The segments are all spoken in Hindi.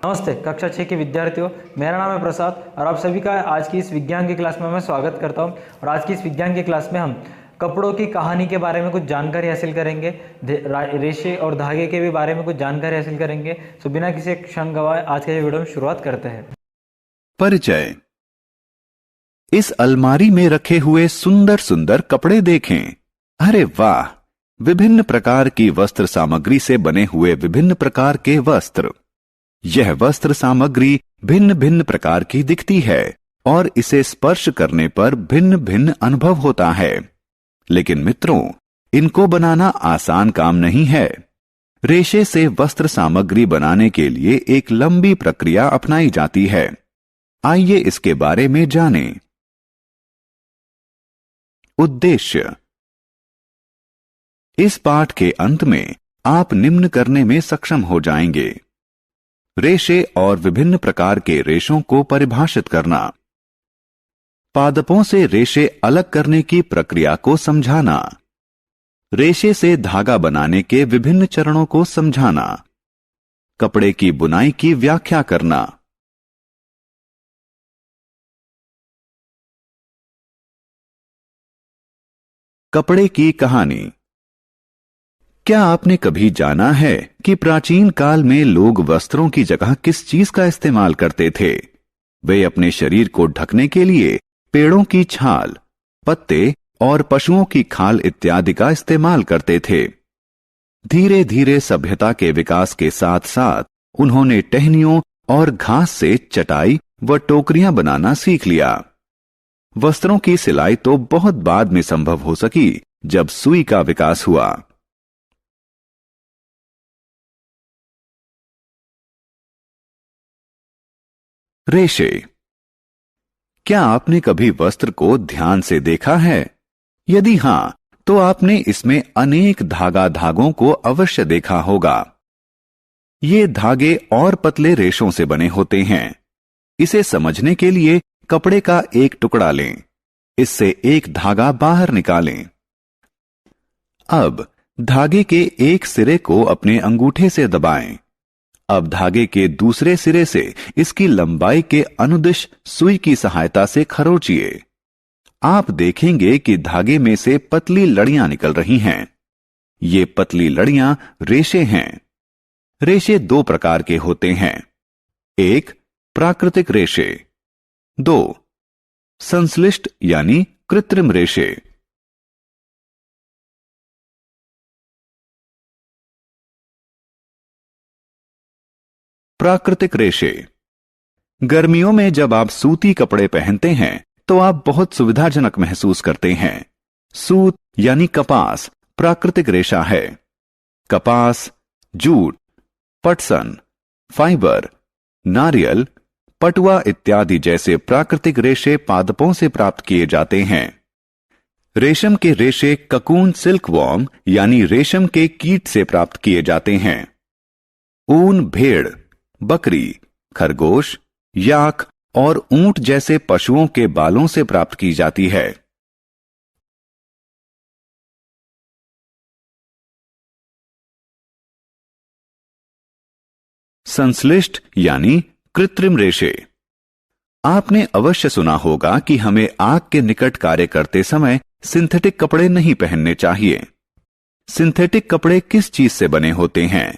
नमस्ते कक्षा 6 के विद्यार्थियों, मेरा नाम है प्रसाद और आप सभी का आज की इस विज्ञान की क्लास में मैं स्वागत करता हूं। और आज की इस विज्ञान की क्लास में हम कपड़ों की कहानी के बारे में कुछ जानकारी हासिल करेंगे, रेशे और धागे के भी बारे में कुछ जानकारी हासिल करेंगे। तो बिना किसी क्षण गवाए आज के वीडियो में शुरुआत करते हैं। परिचय। इस अलमारी में रखे हुए सुंदर सुंदर कपड़े देखें। अरे वाह, विभिन्न प्रकार की वस्त्र सामग्री से बने हुए विभिन्न प्रकार के वस्त्र। यह वस्त्र सामग्री भिन्न भिन्न प्रकार की दिखती है और इसे स्पर्श करने पर भिन्न भिन्न अनुभव होता है। लेकिन मित्रों, इनको बनाना आसान काम नहीं है। रेशे से वस्त्र सामग्री बनाने के लिए एक लंबी प्रक्रिया अपनाई जाती है। आइए इसके बारे में जानें। उद्देश्य। इस पाठ के अंत में आप निम्न करने में सक्षम हो जाएंगे: रेशे और विभिन्न प्रकार के रेशों को परिभाषित करना, पादपों से रेशे अलग करने की प्रक्रिया को समझाना, रेशे से धागा बनाने के विभिन्न चरणों को समझाना, कपड़े की बुनाई की व्याख्या करना। कपड़े की कहानी। क्या आपने कभी जाना है कि प्राचीन काल में लोग वस्त्रों की जगह किस चीज का इस्तेमाल करते थे? वे अपने शरीर को ढकने के लिए पेड़ों की छाल, पत्ते और पशुओं की खाल इत्यादि का इस्तेमाल करते थे। धीरे धीरे सभ्यता के विकास के साथ साथ उन्होंने टहनियों और घास से चटाई व टोकरियां बनाना सीख लिया। वस्त्रों की सिलाई तो बहुत बाद में संभव हो सकी, जब सुई का विकास हुआ। रेशे। क्या आपने कभी वस्त्र को ध्यान से देखा है? यदि हां, तो आपने इसमें अनेक धागों को अवश्य देखा होगा। ये धागे और पतले रेशों से बने होते हैं। इसे समझने के लिए कपड़े का एक टुकड़ा लें, इससे एक धागा बाहर निकालें। अब धागे के एक सिरे को अपने अंगूठे से दबाएं। अब धागे के दूसरे सिरे से इसकी लंबाई के अनुदिश सुई की सहायता से खरोंचिए। आप देखेंगे कि धागे में से पतली लड़ियां निकल रही हैं। ये पतली लड़ियां रेशे हैं। रेशे दो प्रकार के होते हैं: एक, प्राकृतिक रेशे; दो, संश्लिष्ट यानी कृत्रिम रेशे। प्राकृतिक रेशे। गर्मियों में जब आप सूती कपड़े पहनते हैं तो आप बहुत सुविधाजनक महसूस करते हैं। सूत यानी कपास प्राकृतिक रेशा है। कपास, जूट, पटसन, फाइबर, नारियल, पटुआ इत्यादि जैसे प्राकृतिक रेशे पादपों से प्राप्त किए जाते हैं। रेशम के रेशे ककून सिल्कवॉर्म यानी रेशम के कीट से प्राप्त किए जाते हैं। ऊन भेड़, बकरी, खरगोश, याक और ऊंट जैसे पशुओं के बालों से प्राप्त की जाती है। संश्लिष्ट यानी कृत्रिम रेशे। आपने अवश्य सुना होगा कि हमें आग के निकट कार्य करते समय सिंथेटिक कपड़े नहीं पहनने चाहिए। सिंथेटिक कपड़े किस चीज से बने होते हैं?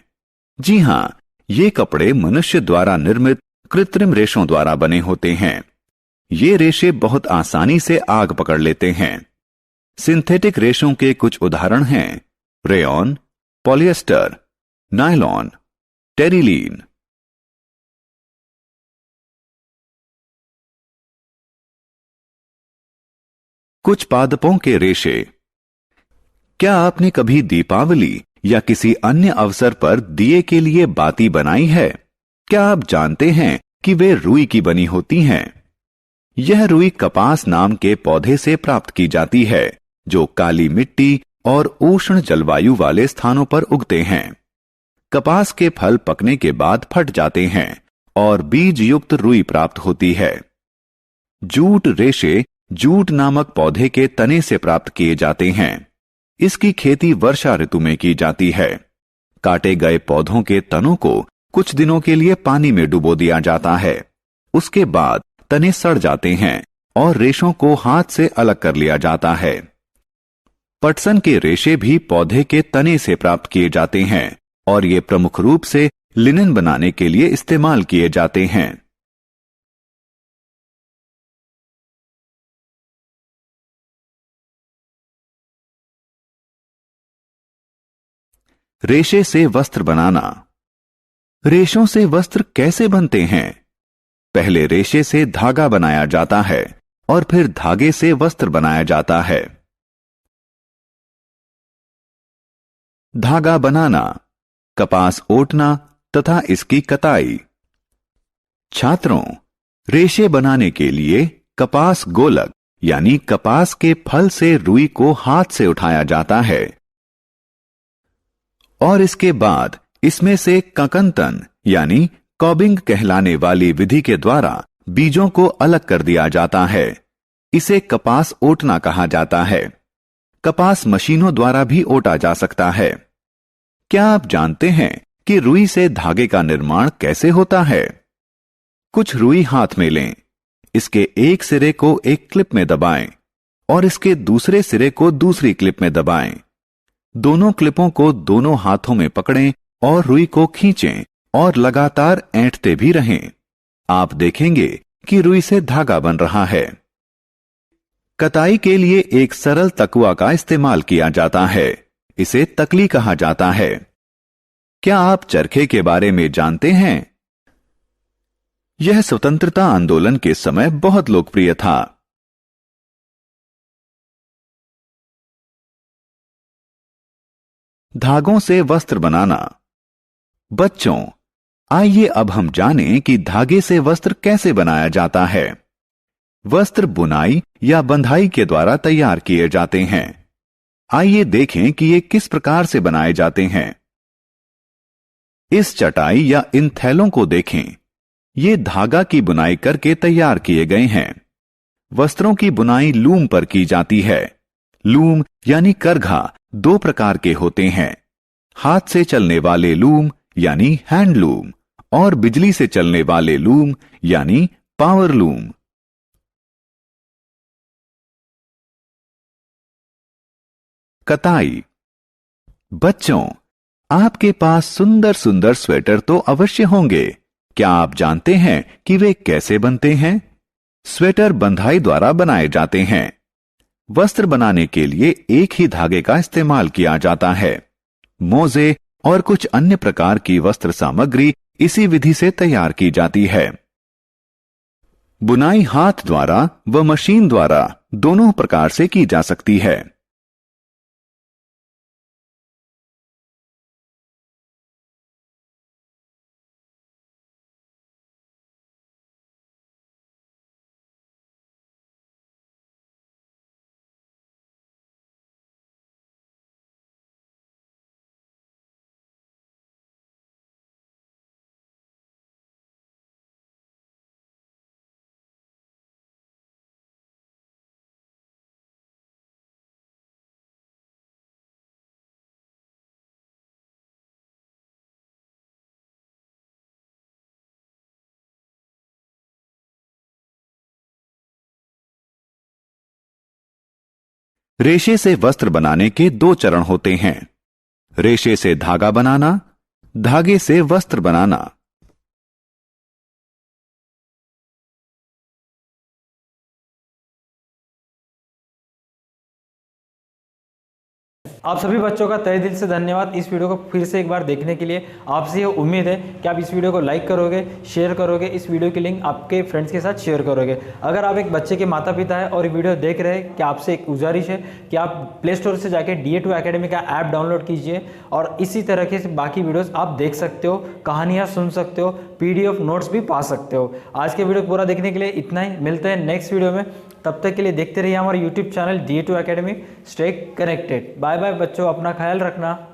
जी हां, ये कपड़े मनुष्य द्वारा निर्मित कृत्रिम रेशों द्वारा बने होते हैं। ये रेशे बहुत आसानी से आग पकड़ लेते हैं। सिंथेटिक रेशों के कुछ उदाहरण हैं: रेयॉन, पॉलिएस्टर, नायलॉन, टेरिलीन। कुछ पादपों के रेशे। क्या आपने कभी दीपावली या किसी अन्य अवसर पर दिए के लिए बाती बनाई है? क्या आप जानते हैं कि वे रुई की बनी होती हैं? यह रुई कपास नाम के पौधे से प्राप्त की जाती है, जो काली मिट्टी और उष्ण जलवायु वाले स्थानों पर उगते हैं। कपास के फल पकने के बाद फट जाते हैं और बीज युक्त रुई प्राप्त होती है। जूट रेशे जूट नामक पौधे के तने से प्राप्त किए जाते हैं। इसकी खेती वर्षा ऋतु में की जाती है। काटे गए पौधों के तनों को कुछ दिनों के लिए पानी में डुबो दिया जाता है। उसके बाद तने सड़ जाते हैं और रेशों को हाथ से अलग कर लिया जाता है। पटसन के रेशे भी पौधे के तने से प्राप्त किए जाते हैं और ये प्रमुख रूप से लिनन बनाने के लिए इस्तेमाल किए जाते हैं। रेशे से वस्त्र बनाना। रेशों से वस्त्र कैसे बनते हैं? पहले रेशे से धागा बनाया जाता है और फिर धागे से वस्त्र बनाया जाता है। धागा बनाना, कपास ओटना तथा इसकी कताई। छात्रों, रेशे बनाने के लिए कपास गोलक यानी कपास के फल से रुई को हाथ से उठाया जाता है और इसके बाद इसमें से ककंतन यानी कॉबिंग कहलाने वाली विधि के द्वारा बीजों को अलग कर दिया जाता है। इसे कपास ओटना कहा जाता है। कपास मशीनों द्वारा भी ओटा जा सकता है। क्या आप जानते हैं कि रुई से धागे का निर्माण कैसे होता है? कुछ रुई हाथ में लें, इसके एक सिरे को एक क्लिप में दबाएं और इसके दूसरे सिरे को दूसरी क्लिप में दबाएं। दोनों क्लिपों को दोनों हाथों में पकड़ें और रुई को खींचें और लगातार ऐंठते भी रहें। आप देखेंगे कि रुई से धागा बन रहा है। कताई के लिए एक सरल तकुआ का इस्तेमाल किया जाता है। इसे तकली कहा जाता है। क्या आप चरखे के बारे में जानते हैं? यह स्वतंत्रता आंदोलन के समय बहुत लोकप्रिय था। धागों से वस्त्र बनाना। बच्चों, आइए अब हम जानें कि धागे से वस्त्र कैसे बनाया जाता है। वस्त्र बुनाई या बंधाई के द्वारा तैयार किए जाते हैं। आइए देखें कि ये किस प्रकार से बनाए जाते हैं। इस चटाई या इन थैलों को देखें। ये धागा की बुनाई करके तैयार किए गए हैं। वस्त्रों की बुनाई लूम पर की जाती है। लूम यानी करघा दो प्रकार के होते हैं, हाथ से चलने वाले लूम यानी हैंडलूम और बिजली से चलने वाले लूम यानी पावर लूम। कताई। बच्चों, आपके पास सुंदर सुंदर स्वेटर तो अवश्य होंगे। क्या आप जानते हैं कि वे कैसे बनते हैं? स्वेटर बंधाई द्वारा बनाए जाते हैं। वस्त्र बनाने के लिए एक ही धागे का इस्तेमाल किया जाता है। मोजे और कुछ अन्य प्रकार की वस्त्र सामग्री इसी विधि से तैयार की जाती है। बुनाई हाथ द्वारा व मशीन द्वारा दोनों प्रकार से की जा सकती है। रेशे से वस्त्र बनाने के दो चरण होते हैं। रेशे से धागा बनाना, धागे से वस्त्र बनाना। आप सभी बच्चों का तहे दिल से धन्यवाद इस वीडियो को फिर से एक बार देखने के लिए। आपसे ये उम्मीद है कि आप इस वीडियो को लाइक करोगे, शेयर करोगे, इस वीडियो की लिंक आपके फ्रेंड्स के साथ शेयर करोगे। अगर आप एक बच्चे के माता पिता है और ये वीडियो देख रहे हैं, कि आपसे एक गुजारिश है कि आप प्ले स्टोर से जाके DA2 एकेडमी का ऐप डाउनलोड कीजिए और इसी तरह के बाकी वीडियोज़ आप देख सकते हो, कहानियाँ सुन सकते हो, PDF नोट्स भी पा सकते हो। आज के वीडियो पूरा देखने के लिए इतना ही। मिलते हैं नेक्स्ट वीडियो में। तब तक के लिए देखते रहिए हमारा YouTube channel DA2 academy. Stay connected. Bye bye बच्चों, अपना ख्याल रखना।